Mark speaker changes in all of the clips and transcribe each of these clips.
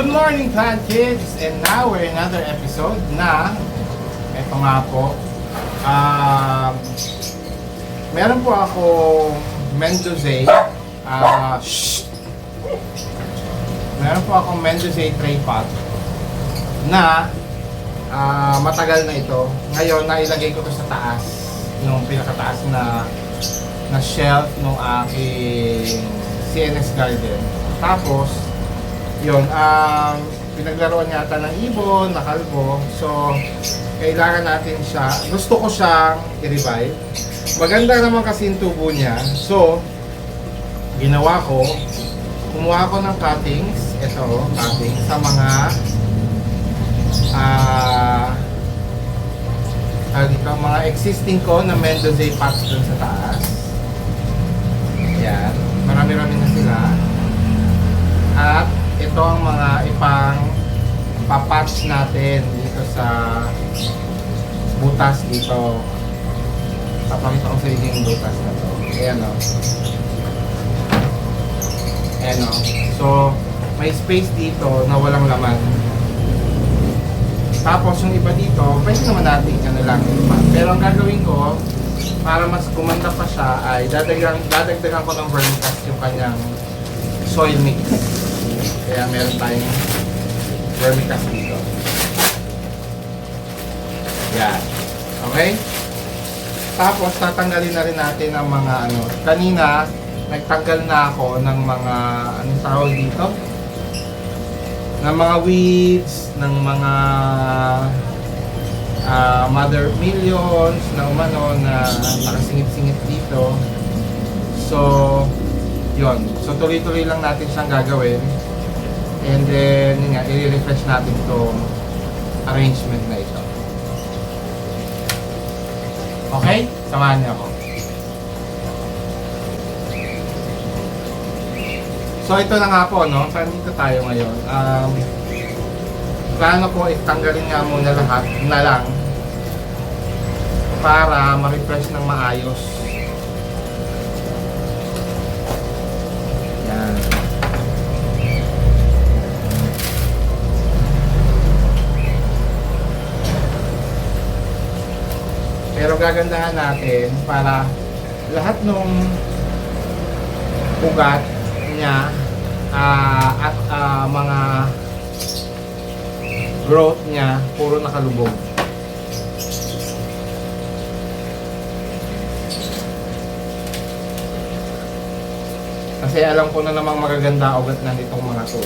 Speaker 1: Good morning, Plant Kids! And now we're in another episode na eto nga po meron po ako Mendoza meron po akong Mendoza tray pot na matagal na ito. Ngayon, nailagay ko to sa taas, nung pinakataas na shelf nung aking CNS garden. Tapos yun, pinaglaruan yata ng ibon, na kalbo. So, kailangan natin siya, gusto ko siyang i-revive. Maganda naman kasi yung tubo niya. So, ginawa ko, kumuha ko ng cuttings, ito, cuttings, sa mga existing ko na Mendoza pots dun sa taas. Yan, marami-rami na sila. At ito ang mga papatch natin dito sa butas dito. Papakita ko sa inyo yung butas na to. Ayan o. Ayan o. So, may space dito na walang laman. Tapos yung iba dito, pwede naman natin lang. Pero ang gagawin ko, para mas gumanda pa siya, ay dadagdagan ko ng vermicast yung kanyang soil mix. Kaya meron tayong vermicast dito. Yan. Okay? Tapos tatanggalin na rin natin ang mga kanina nagtanggal na ako ng mga anong tawag dito? Ng mga weeds, ng mga mother millions na umano na nakasingit-singit dito. So, yon. So tuloy-tuloy lang natin siyang gagawin. And then, yun nga, i-refresh natin itong arrangement na ito. Okay? Samahan niyo ako. So, ito na nga po, no? Saan dito tayo ngayon? Plano ko, itanggalin nga muna lahat na lang para ma-refresh ng maayos. Yan. Pero gagandahan natin para lahat ng ugat niya at mga growth niya puro nakalubog. Kasi alam ko na namang magaganda ugat na nitong mga to.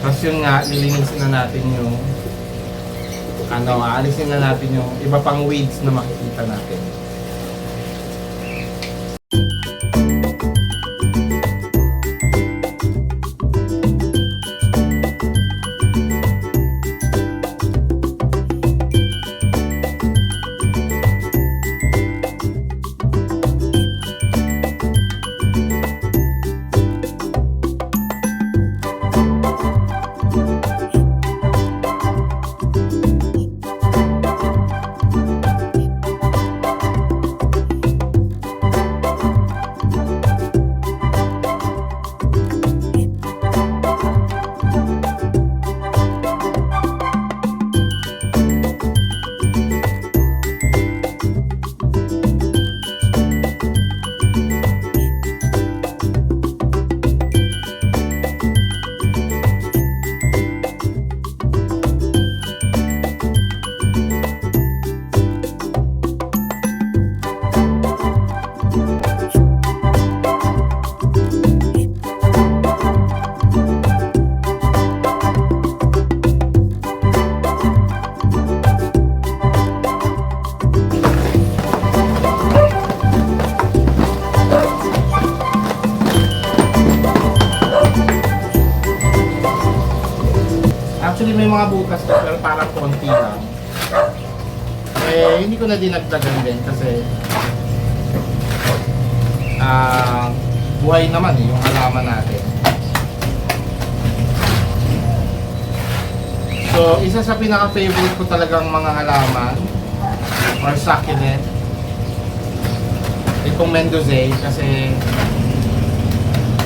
Speaker 1: Tapos yun nga, lilinisin na natin yung aalisin na natin yung iba pang weeds na makikita natin. Actually may mga butas na pero parang konti lang. Eh, hindi ko na dinagdagan din kasi buhay naman eh, yung halaman natin. So, isa sa pinaka-favorite ko talagang mga halaman or succulent itong Mendozae kasi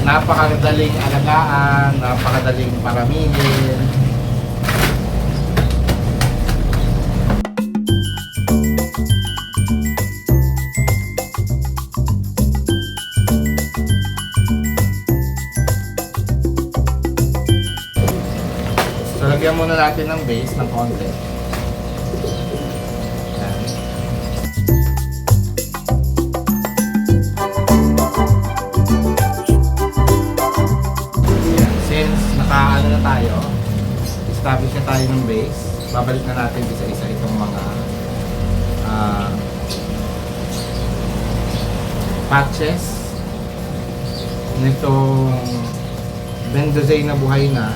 Speaker 1: napakadaling alagaan, napakadaling paraminin. So, lagyan muna natin ng base ng konti. Yan. Yan. Since nakaano na tayo, establish na tayo ng base, babalik na natin isa-isa itong mga patches nitong Mendozae na buhay na.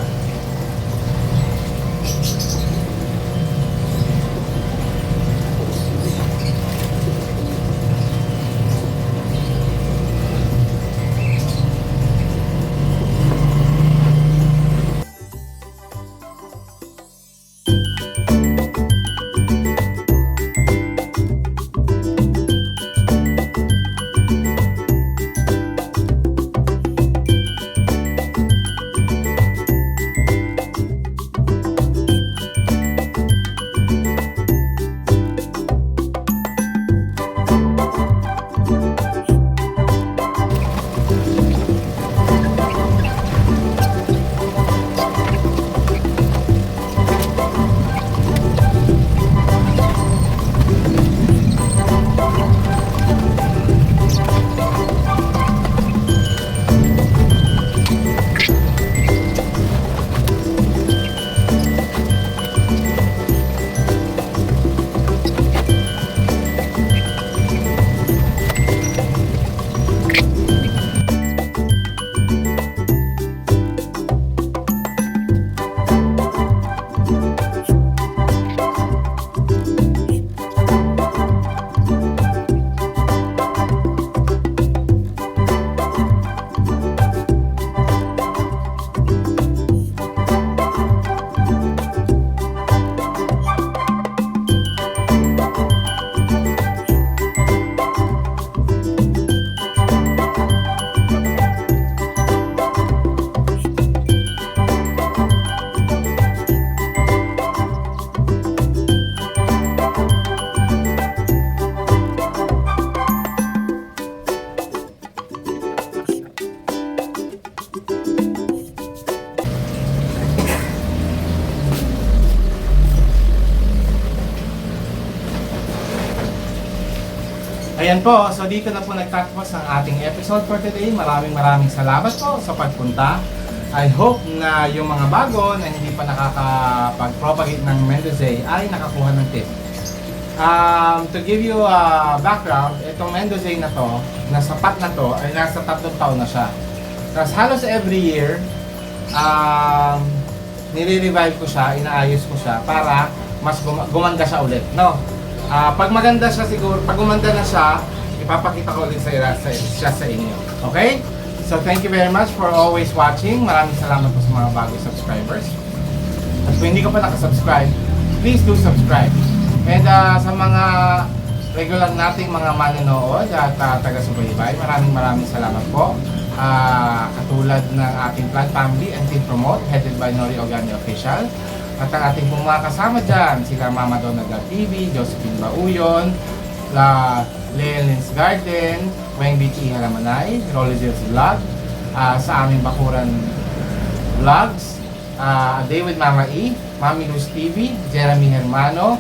Speaker 1: Ayan po, so dito na po nagtatapos ang ating episode for today. Maraming salamat po sa pagpunta. I hope na yung mga bago na hindi pa nakakapag-propagate ng Mendozae ay nakakuha ng tip. To give you a background, itong Mendozae na to, na sapat na to, ay nasa 3 taon na siya. Tapos halos every year, nire-revive ko siya, inaayos ko siya para mas gumanda siya ulit, no? Pag maganda siya siguro, pag gumanda na siya, ipapakita ko ulit siya sa inyo. Okay? So thank you very much for always watching. Maraming salamat po sa mga bagong subscribers. At kung hindi ka pa nakasubscribe, please do subscribe. And sa mga regular nating mga manonood at taga-subaybay, maraming salamat po. Katulad ng ating Plant Family and Team Promote, headed by Nori Ogani Official. At ang ating mga kasama dyan, sila Mama Donna TV, Josephine Bauyon, Leon's Garden, Weng Bichi Halamanay, Rolly Jill's Vlog, sa aming Bakuran Vlogs, A Day with Mama E, Mami Luz TV, Jeremy Hermano,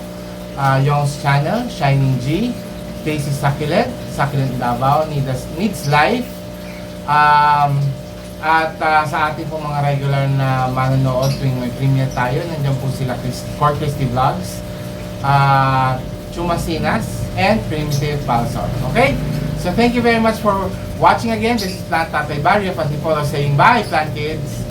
Speaker 1: Yong's Channel, Shining G, Casey Succulent, Succulent Davao, Needs Life, at sa ating po mga regular na manonood tuwing may premiere tayo, nandiyan po sila Fort Christy Vlogs, Chumasinas, and Primitive Balsor. Okay? So thank you very much for watching again. This is Plant Tatay Barrio, Pantipolo saying bye, Plant Kids!